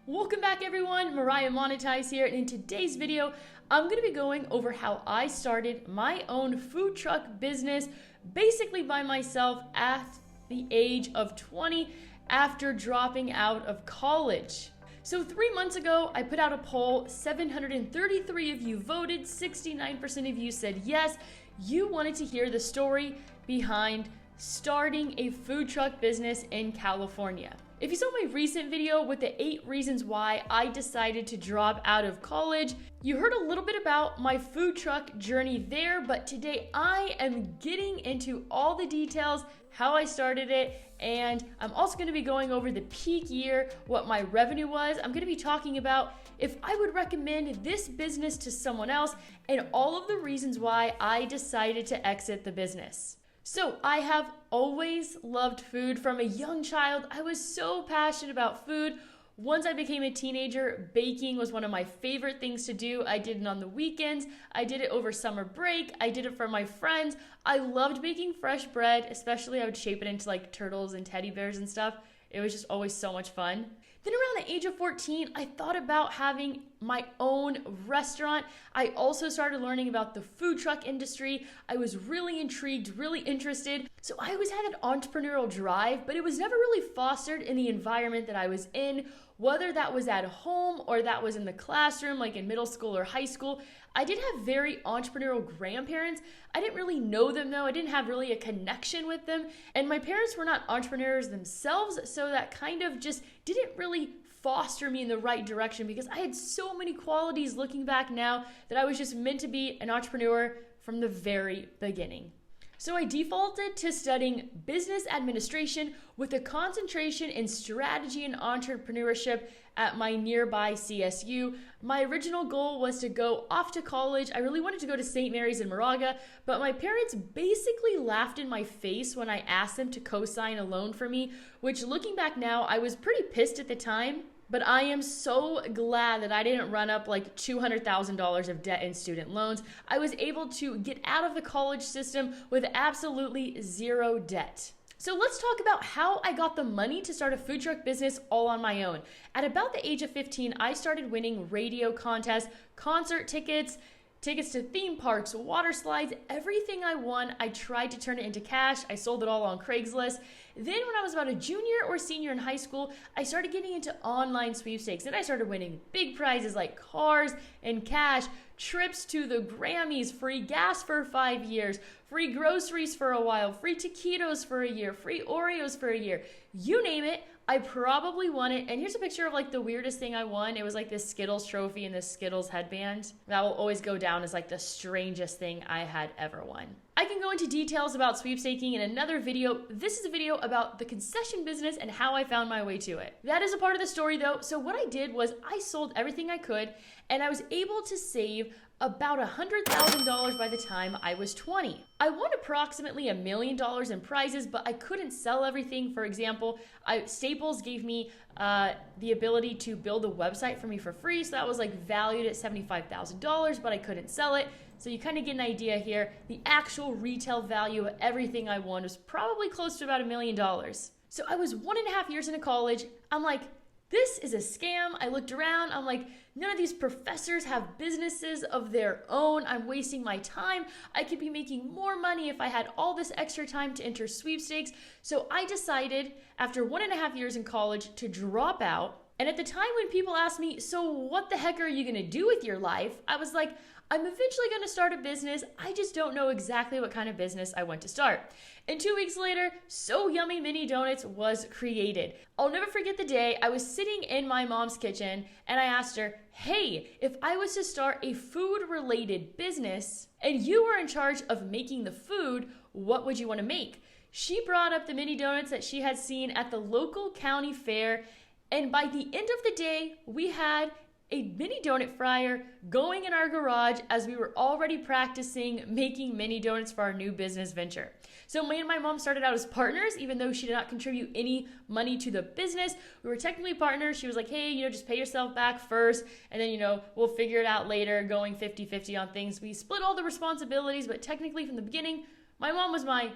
Welcome back everyone, Mariah Monetize here, and in today's video, I'm going to be going over how I started my own food truck business, basically by myself at the age of 20 after dropping out of college. So 3 months ago, I put out a poll, 733 of you voted, 69% of you said yes, you wanted to hear the story behind starting a food truck business in California. If you saw my recent video with the 8 reasons why I decided to drop out of college, you heard a little bit about my food truck journey there, but today I am getting into all the details, how I started it, and I'm also going to be going over the peak year, what my revenue was. I'm going to be talking about if I would recommend this business to someone else and all of the reasons why I decided to exit the business. So I have always loved food from a young child. I was so passionate about food. Once I became a teenager, baking was one of my favorite things to do. I did it on the weekends. I did it over summer break. I did it for my friends. I loved baking fresh bread, especially I would shape it into like turtles and teddy bears and stuff. It was just always so much fun. Then around the age of 14, I thought about having my own restaurant. I also started learning about the food truck industry. I was really intrigued, really interested. So I always had an entrepreneurial drive, but it was never really fostered in the environment that I was in, whether that was at home or that was in the classroom, like in middle school or high school. I did have very entrepreneurial grandparents. I didn't really know them though. I didn't have really a connection with them. And my parents were not entrepreneurs themselves, so that kind of just didn't really foster me in the right direction because I had so many qualities looking back now that I was just meant to be an entrepreneur from the very beginning. So I defaulted to studying business administration with a concentration in strategy and entrepreneurship at my nearby CSU. My original goal was to go off to college. I really wanted to go to St. Mary's in Moraga, but my parents basically laughed in my face when I asked them to co-sign a loan for me, which looking back now, I was pretty pissed at the time. But I am so glad that I didn't run up like $200,000 of debt in student loans. I was able to get out of the college system with absolutely zero debt. So let's talk about how I got the money to start a food truck business all on my own. At about the age of 15, I started winning radio contests, concert tickets to theme parks, water slides, everything I won, I tried to turn it into cash. I sold it all on Craigslist. Then when I was about a junior or senior in high school, I started getting into online sweepstakes. Then I started winning big prizes like cars and cash, trips to the Grammys, free gas for 5 years, free groceries for a while, free taquitos for a year, free Oreos for a year. You name it, I probably won it. And here's a picture of like the weirdest thing I won. It was like this Skittles trophy and this Skittles headband. That will always go down as like the strangest thing I had ever won. I can go into details about sweepstaking in another video. This is a video about the concession business and how I found my way to it. That is a part of the story though. So what I did was I sold everything I could and I was able to save about $100,000 by the time I was 20. I won approximately $1 million in prizes, but I couldn't sell everything. For example, Staples gave me the ability to build a website for me for free. So that was like valued at $75,000, but I couldn't sell it. So you kind of get an idea here. The actual retail value of everything I won was probably close to about $1 million. So I was 1.5 years into college. I'm like, this is a scam. I looked around. I'm like, none of these professors have businesses of their own. I'm wasting my time. I could be making more money if I had all this extra time to enter sweepstakes. So I decided after 1.5 years in college to drop out. And at the time when people asked me, so what the heck are you going to do with your life? I was like, I'm eventually going to start a business. I just don't know exactly what kind of business I want to start. And 2 weeks later, So Yummy Mini Donuts was created. I'll never forget the day I was sitting in my mom's kitchen and I asked her, hey, if I was to start a food-related business and you were in charge of making the food, what would you want to make? She brought up the mini donuts that she had seen at the local county fair. And by the end of the day, we had a mini donut fryer going in our garage as we were already practicing making mini donuts for our new business venture. So me and my mom started out as partners, even though she did not contribute any money to the business. We were technically partners. She was like, hey, just pay yourself back first, and then, we'll figure it out later, going 50-50 on things. We split all the responsibilities, but technically from the beginning, my mom was my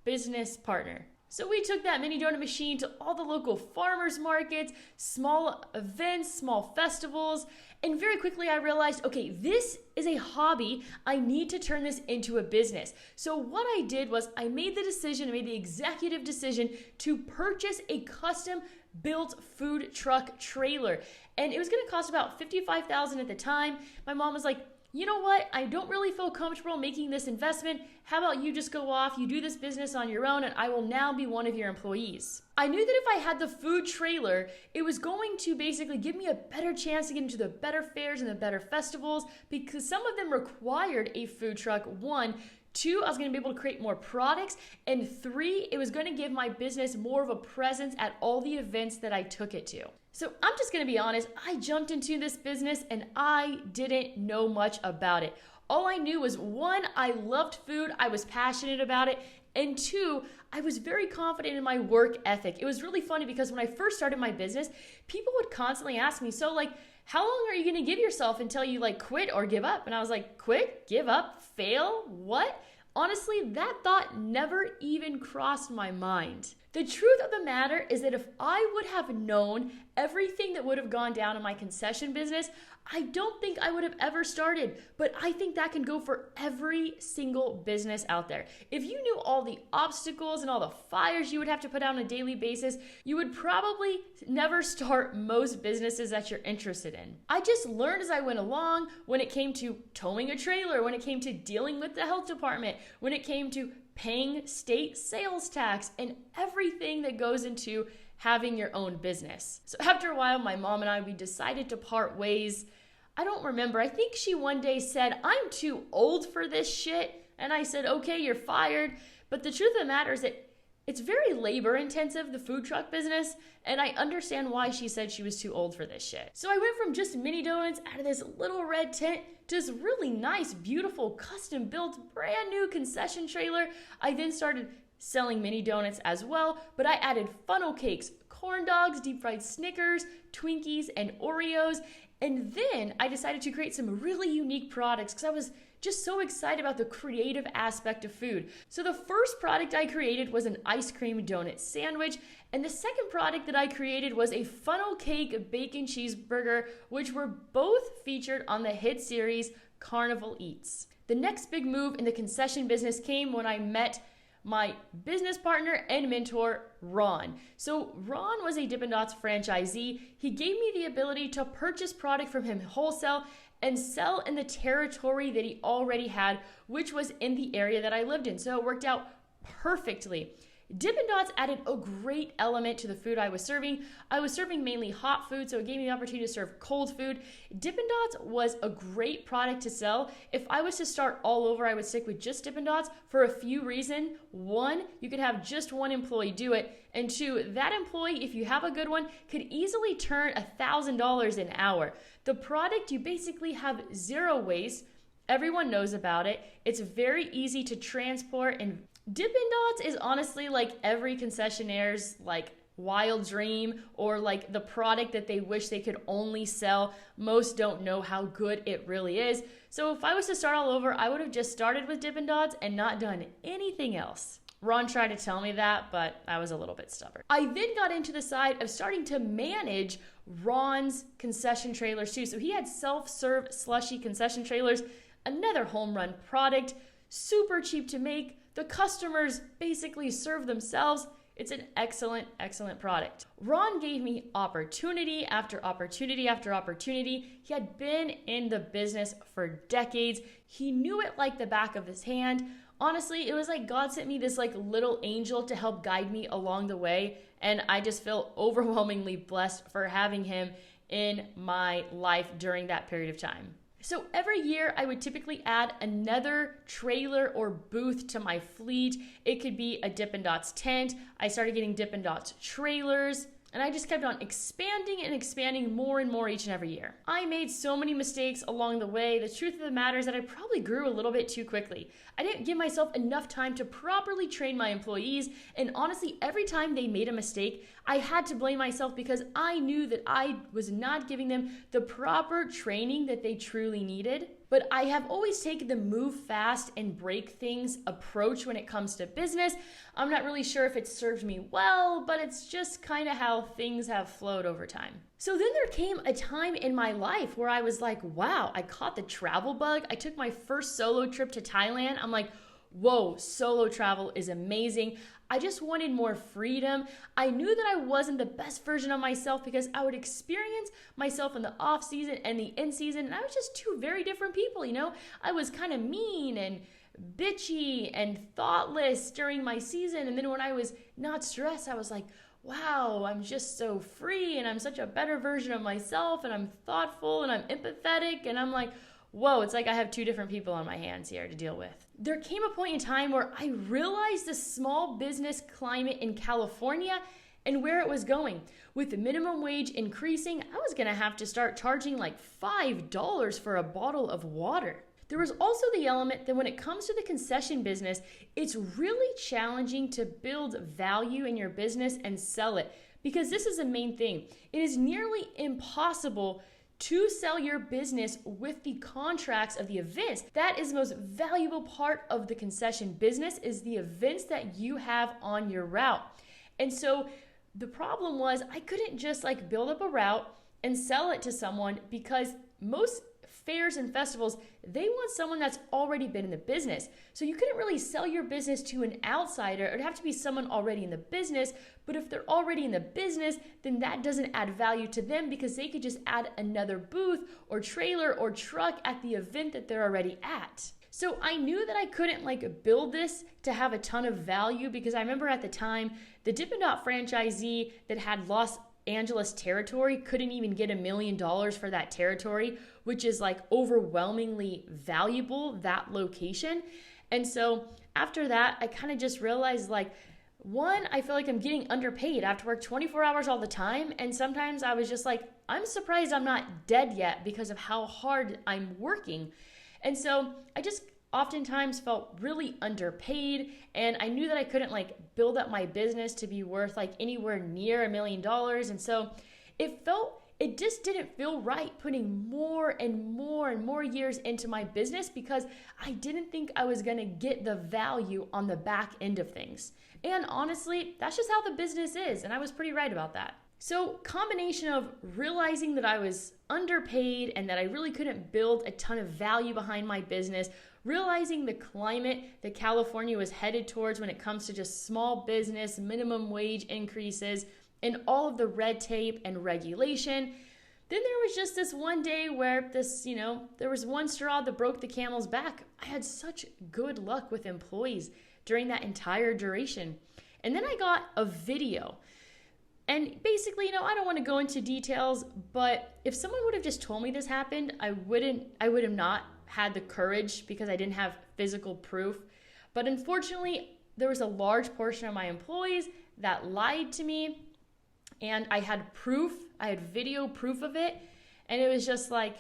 business partner. So we took that mini donut machine to all the local farmers markets, small events, small festivals, and very quickly I realized, okay, this is a hobby. I need to turn this into a business. So what I did was I made the executive decision to purchase a custom built food truck trailer. And it was gonna cost about $55,000 at the time. My mom was like, you know what? I don't really feel comfortable making this investment. How about you just go off, you do this business on your own, and I will now be one of your employees. I knew that if I had the food trailer, it was going to basically give me a better chance to get into the better fairs and the better festivals, because some of them required a food truck. 1, 2, I was going to be able to create more products, and 3, it was going to give my business more of a presence at all the events that I took it to. So I'm just going to be honest, I jumped into this business and I didn't know much about it. All I knew was 1, I loved food, I was passionate about it, and 2, I was very confident in my work ethic. It was really funny because when I first started my business, people would constantly ask me, so like, how long are you going to give yourself until you like quit or give up? And I was like, quit, give up, fail, what? Honestly, that thought never even crossed my mind. The truth of the matter is that if I would have known everything that would have gone down in my concession business, I don't think I would have ever started. But I think that can go for every single business out there. If you knew all the obstacles and all the fires you would have to put out on a daily basis, you would probably never start most businesses that you're interested in. I just learned as I went along when it came to towing a trailer, when it came to dealing with the health department, when it came to paying state sales tax, and everything that goes into having your own business. So after a while, my mom and we decided to part ways. I don't remember. I think she one day said, I'm too old for this shit. And I said, okay, you're fired. But the truth of the matter is that it's very labor intensive, the food truck business, and I understand why she said she was too old for this shit. So I went from just mini donuts out of this little red tent to this really nice, beautiful, custom built, brand new concession trailer. I then started selling mini donuts as well, but I added funnel cakes, corn dogs, deep fried Snickers, Twinkies, and Oreos. And then I decided to create some really unique products because I was just so excited about the creative aspect of food. So the first product I created was an ice cream donut sandwich, and the second product that I created was a funnel cake bacon cheeseburger, which were both featured on the hit series Carnival Eats. The next big move in the concession business came when I met my business partner and mentor, Ron. So Ron was a Dippin' Dots franchisee. He gave me the ability to purchase product from him wholesale and sell in the territory that he already had, which was in the area that I lived in. So it worked out perfectly. Dippin' Dots added a great element to the food I was serving. I was serving mainly hot food, so it gave me the opportunity to serve cold food. Dippin' Dots was a great product to sell. If I was to start all over, I would stick with just Dippin' Dots for a few reasons. 1, you could have just one employee do it. And 2, that employee, if you have a good one, could easily turn $1,000 an hour. The product, you basically have zero waste. Everyone knows about it. It's very easy to transport, and Dippin' Dots is honestly like every concessionaire's like wild dream, or like the product that they wish they could only sell. Most don't know how good it really is. So if I was to start all over, I would have just started with Dippin' Dots and not done anything else. Ron tried to tell me that, but I was a little bit stubborn. I then got into the side of starting to manage Ron's concession trailers too. So he had self-serve slushy concession trailers, another home run product, super cheap to make. The customers basically serve themselves. It's an excellent, excellent product. Ron gave me opportunity after opportunity after opportunity. He had been in the business for decades. He knew it like the back of his hand. Honestly, it was like God sent me this like little angel to help guide me along the way. And I just feel overwhelmingly blessed for having him in my life during that period of time. So every year I would typically add another trailer or booth to my fleet. It could be a Dippin' Dots tent. I started getting Dippin' Dots trailers, and I just kept on expanding and expanding more and more each and every year. I made so many mistakes along the way. The truth of the matter is that I probably grew a little bit too quickly. I didn't give myself enough time to properly train my employees, and honestly, every time they made a mistake, I had to blame myself because I knew that I was not giving them the proper training that they truly needed. But I have always taken the move fast and break things approach when it comes to business. I'm not really sure if it served me well, but it's just kind of how things have flowed over time. So then there came a time in my life where I was like, wow, I caught the travel bug. I took my first solo trip to Thailand. I'm like, whoa, solo travel is amazing. I just wanted more freedom. I knew that I wasn't the best version of myself because I would experience myself in the off season and the in season, and I was just two very different people, you know? I was kind of mean and bitchy and thoughtless during my season, and then when I was not stressed, I was like, wow, I'm just so free and I'm such a better version of myself and I'm thoughtful and I'm empathetic, and I'm like, whoa, it's like I have two different people on my hands here to deal with. There came a point in time where I realized the small business climate in California and where it was going. With the minimum wage increasing, I was gonna have to start charging like $5 for a bottle of water. There was also the element that when it comes to the concession business, it's really challenging to build value in your business and sell it, because this is the main thing. It is nearly impossible to sell your business with the contracts of the events. That is the most valuable part of the concession business, is the events that you have on your route. And so the problem was I couldn't just like build up a route and sell it to someone, because most fairs and festivals, they want someone that's already been in the business. So you couldn't really sell your business to an outsider. It'd have to be someone already in the business. But if they're already in the business, then that doesn't add value to them, because they could just add another booth or trailer or truck at the event that they're already at. So I knew that I couldn't like build this to have a ton of value, because I remember at the time, the Dippin' Dot franchisee that had Los Angeles territory couldn't even get $1 million for that territory, which is like overwhelmingly valuable, that location. And so after that, I kind of just realized like, one, I feel like I'm getting underpaid. I have to work 24 hours all the time. And sometimes I was just like, I'm surprised I'm not dead yet because of how hard I'm working. And so I just oftentimes felt really underpaid, and I knew that I couldn't like build up my business to be worth like anywhere near $1 million. And so it just didn't feel right putting more and more and more years into my business, because I didn't think I was gonna get the value on the back end of things. And honestly, that's just how the business is, and I was pretty right about that. So combination of realizing that I was underpaid and that I really couldn't build a ton of value behind my business, realizing the climate that California was headed towards when it comes to just small business, minimum wage increases, and all of the red tape and regulation. Then there was just this one day where there was one straw that broke the camel's back. I had such good luck with employees during that entire duration. And then I got a video. And basically, I don't want to go into details, but if someone would have just told me this happened, I would have not had the courage, because I didn't have physical proof. But unfortunately, there was a large portion of my employees that lied to me, and I had proof. I had video proof of it. And it was just like,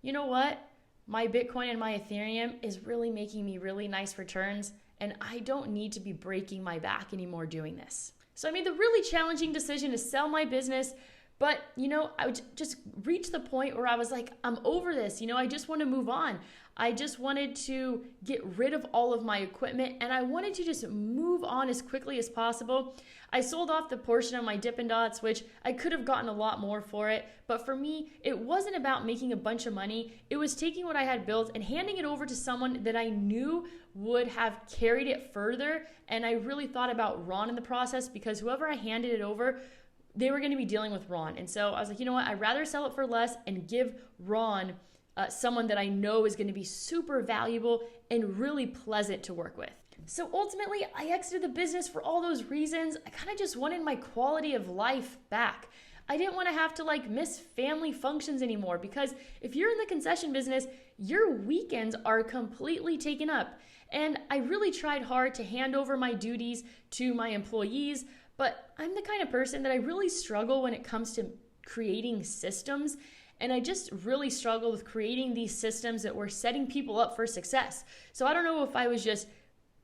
you know what? My Bitcoin and my Ethereum is really making me really nice returns, and I don't need to be breaking my back anymore doing this. So I made the really challenging decision to sell my business, but I would just reach the point where I was like, I'm over this. I just want to move on. I just wanted to get rid of all of my equipment, and I wanted to just move on as quickly as possible. I sold off the portion of my Dippin' Dots, which I could have gotten a lot more for it. But for me, it wasn't about making a bunch of money. It was taking what I had built and handing it over to someone that I knew would have carried it further. And I really thought about Ron in the process, because whoever I handed it over, they were going to be dealing with Ron. And so I was like, you know what? I'd rather sell it for less and give Ron someone that I know is going to be super valuable and really pleasant to work with. So ultimately, I exited the business for all those reasons. I kind of just wanted my quality of life back. I didn't want to have to miss family functions anymore, because if you're in the concession business, your weekends are completely taken up. And I really tried hard to hand over my duties to my employees, but I'm the kind of person that I really struggle when it comes to creating systems. And I just really struggle with creating these systems that were setting people up for success. So I don't know if I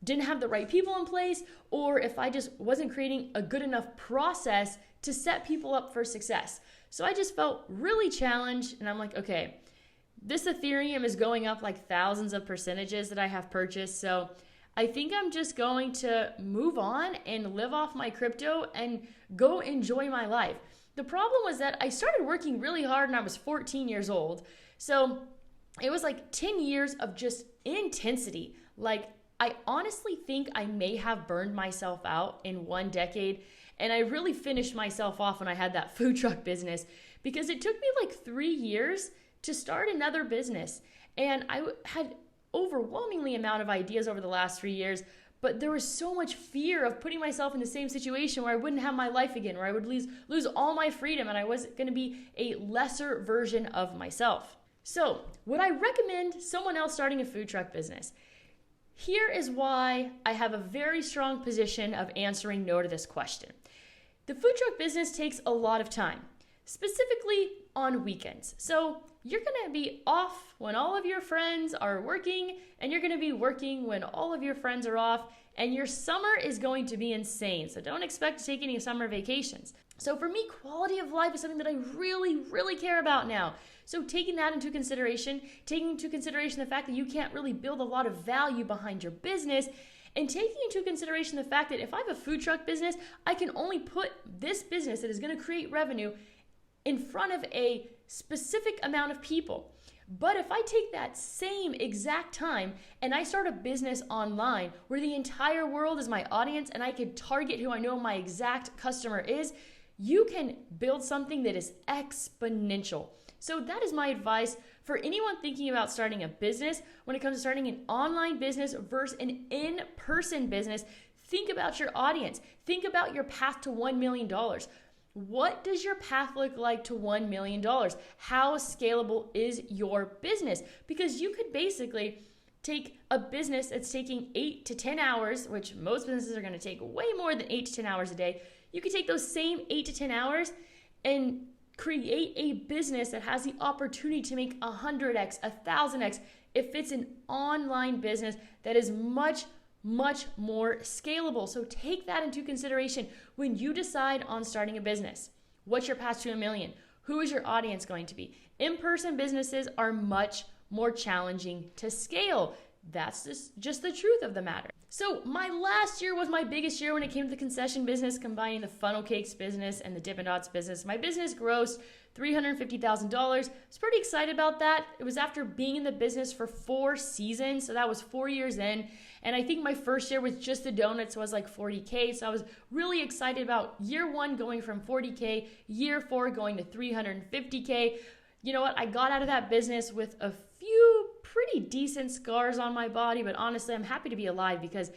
didn't have the right people in place, or if I just wasn't creating a good enough process to set people up for success. So I just felt really challenged, and I'm like, okay, this Ethereum is going up like thousands of percentages that I have purchased. So I think I'm just going to move on and live off my crypto and go enjoy my life. The problem was that I started working really hard when I was 14 years old. So it was like 10 years of just intensity. Like, I honestly think I may have burned myself out in 1 decade. And I really finished myself off when I had that food truck business, because it took me like 3 years to start another business. And I had overwhelmingly amount of ideas over the last 3 years, but there was so much fear of putting myself in the same situation where I wouldn't have my life again, where I would lose all my freedom, and I was going to be a lesser version of myself. So, would I recommend someone else starting a food truck business? Here is why I have a very strong position of answering no to this question. The food truck business takes a lot of time, specifically on weekends. So you're going to be off when all of your friends are working, and you're going to be working when all of your friends are off, and your summer is going to be insane. So don't expect to take any summer vacations. So for me, quality of life is something that I really, really care about now. So taking that into consideration, taking into consideration the fact that you can't really build a lot of value behind your business, and taking into consideration the fact that if I have a food truck business, I can only put this business that is going to create revenue in front of a specific amount of people. But if I take that same exact time and I start a business online where the entire world is my audience and I can target who I know my exact customer is, you can build something that is exponential. So that is my advice for anyone thinking about starting a business. When it comes to starting an online business versus an in-person business, think about your audience. Think about your path to $1 million. What does your path look like to $1 million? How scalable is your business? Because you could basically take a business that's taking 8 to 10 hours, which most businesses are going to take way more than 8 to 10 hours a day. You could take those same 8 to 10 hours and create a business that has the opportunity to make 100x, 1000x if it's an online business that is much more scalable. So take that into consideration when you decide on starting a business. What's your path to $1 million? Who is your audience going to be? In-person businesses are much more challenging to scale. That's just the truth of the matter. So my last year was my biggest year when it came to the concession business, combining the funnel cakes business and the Dippin' Dots business. My business grossed $350,000. I was pretty excited about that. It was after being in the business for 4 seasons, so that was 4 years in. And I think my first year with just the donuts was like $40K. So I was really excited about year 1 going from $40K, year 4 going to $350K. You know what? I got out of that business with a few pretty decent scars on my body, but honestly, I'm happy to be alive because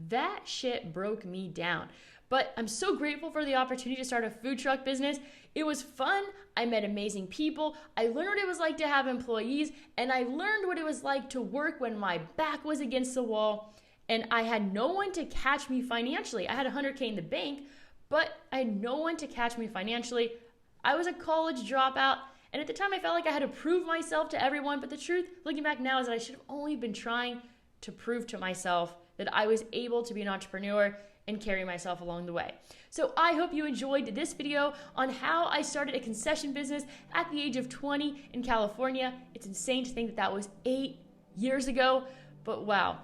that shit broke me down. But I'm so grateful for the opportunity to start a food truck business. It was fun. I met amazing people. I learned what it was like to have employees, and I learned what it was like to work when my back was against the wall and I had no one to catch me financially. I had $100K in the bank, but I had no one to catch me financially. I was a college dropout. And at the time, I felt like I had to prove myself to everyone. But the truth, looking back now, is that I should have only been trying to prove to myself that I was able to be an entrepreneur and carry myself along the way. So I hope you enjoyed this video on how I started a concession business at the age of 20 in California. It's insane to think that that was 8 years ago. But wow,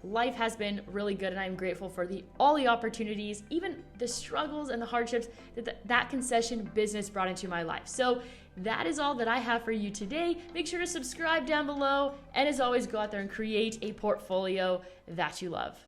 life has been really good, and I'm grateful for all the opportunities, even the struggles and the hardships that concession business brought into my life. So that is all that I have for you today. Make sure to subscribe down below, and as always, go out there and create a portfolio that you love.